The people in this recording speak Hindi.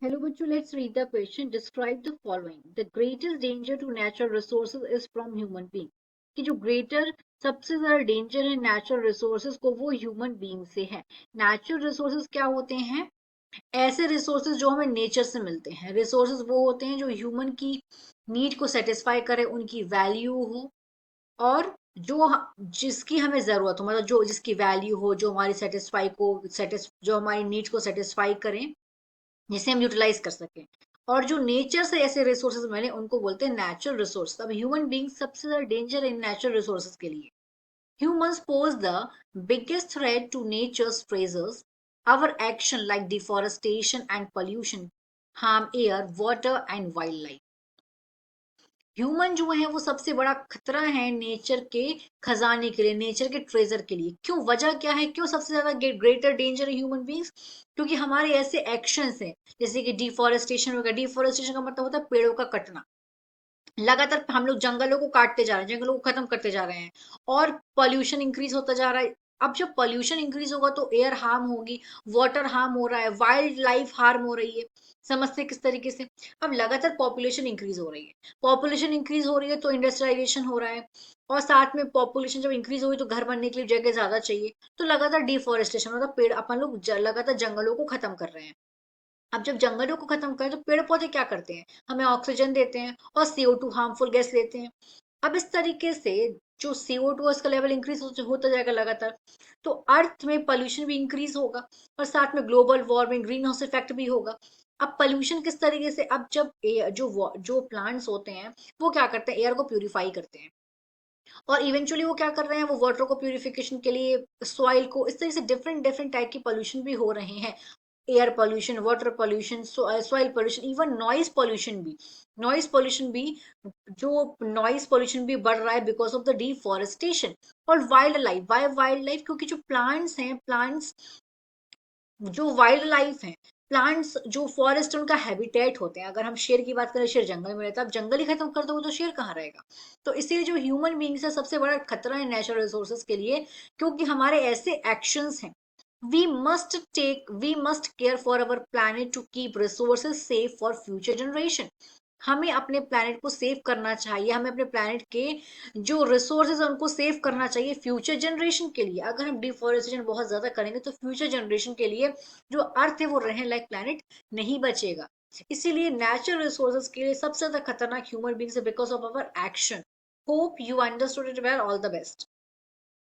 Hello, bachcho. Let's read the question. Describe the following. The greatest danger to natural resources is from human being. कि जो greater सबसे ज्यादा डेंजर है नेचुरल रिसोर्सेज को वो ह्यूमन बीइंग से है. नेचुरल रिसोर्सेज क्या होते हैं? ऐसे रिसोर्सेज जो हमें नेचर से मिलते हैं. रिसोर्सेज वो होते हैं जो ह्यूमन की नीड को सेटिस्फाई करे, उनकी वैल्यू हो और जिसकी हमें जरूरत हो, मतलब जो जिसकी वैल्यू हो, जो हमारी जो हमारी नीड्स को सेटिस्फाई करें, जिसे हम यूटिलाइज कर सकें. और जो नेचर से ऐसे रिसोर्सेज मिले उनको बोलते हैं नेचुरल रिसोर्स. अब ह्यूमन बींग सबसे ज्यादा डेंजर इन नेचुरल रिसोर्सेज के लिए. Humans pose the biggest threat to nature's treasures. Our action like deforestation and pollution harm air, water and wildlife. Human जो है वो सबसे बड़ा खतरा है नेचर के खजाने के लिए, नेचर के ट्रेजर के लिए. क्यों? वजह क्या है? क्यों सबसे ज्यादा ग्रेटर डेंजर है ह्यूमन बींग्स? क्योंकि हमारे ऐसे एक्शंस हैं, जैसे कि डिफोरेस्टेशन वगैरह. डिफोरेस्टेशन का मतलब होता है पेड़ों का कटना. लगातार हम लोग जंगलों को काटते जा रहे हैं, जंगलों को खत्म करते जा रहे हैं और पॉल्यूशन इंक्रीज होता जा रहा है. अब जब पॉल्यूशन इंक्रीज होगा तो एयर हार्म होगी, वाटर हार्म हो रहा है, वाइल्ड लाइफ हार्म हो रही है. समझते किस तरीके से? अब लगातार पॉपुलेशन इंक्रीज हो रही है. पॉपुलेशन इंक्रीज हो रही है तो इंडस्ट्रियलाइजेशन हो रहा है, और साथ में पॉपुलेशन जब इंक्रीज हो रही है तो घर बनने के लिए जगह ज्यादा चाहिए. तो लगातार डिफोरेस्टेशन, मतलब पेड़ अपन लोग लगातार जंगलों को खत्म कर रहे हैं. अब जब जंगलों को खत्म करें तो पेड़ पौधे क्या करते हैं? हमें ऑक्सीजन देते हैं और CO2 हार्मफुल गैस लेते हैं. अब इस तरीके से जो CO2 उसका लेवल इंक्रीज होता जाएगा लगातार, तो अर्थ में पोल्यूशन भी इंक्रीज होगा और साथ में global warming, green house effect भी होगा. अब पोल्यूशन किस तरीके से? अब जब जो प्लांट्स होते हैं वो क्या करते हैं? एयर को प्यूरिफाई करते हैं और इवेंचुअली वो क्या कर रहे हैं? वो वाटर को प्यूरिफिकेशन के लिए, सॉइल को, इस तरीके से डिफरेंट डिफरेंट टाइप की पोल्यूशन भी हो रहे हैं. Air pollution, water pollution, soil pollution, even noise pollution भी. नॉइज पोल्यूशन भी जो नॉइज पोल्यूशन भी बढ़ रहा है बिकॉज ऑफ द डिफॉरेस्टेशन. और वाइल्ड लाइफ, वाइल्ड लाइफ? क्योंकि जो प्लांट्स हैं, प्लांट्स जो वाइल्ड लाइफ है, प्लांट्स जो फॉरेस्ट उनका हैबिटेट होते हैं. अगर हम शेर की बात करें, शेर जंगल में रहता है. अब जंगल ही खत्म कर दो तो शेर कहाँ रहेगा? तो इसीलिए जो ह्यूमन बींग्स है सबसे बड़ा खतरा है नेचुरल रिसोर्सेज के लिए, क्योंकि हमारे ऐसे एक्शंस हैं. We must care for our planet to keep resources safe for future generation. हमें अपने प्लानट को सेव करना चाहिए, हमें अपने प्लानट के जो रिसोर्सेज है उनको सेव करना चाहिए फ्यूचर जनरेशन के लिए. अगर हम डिफोरेस्टेशन बहुत ज्यादा करेंगे तो फ्यूचर जनरेशन के लिए जो अर्थ है वो रहने लायक प्लानट नहीं बचेगा. इसीलिए नेचुरल रिसोर्सेज के लिए सबसे ज्यादा खतरनाक ह्यूमन बींग्स है because of our action. Hope you understood it well. All the best.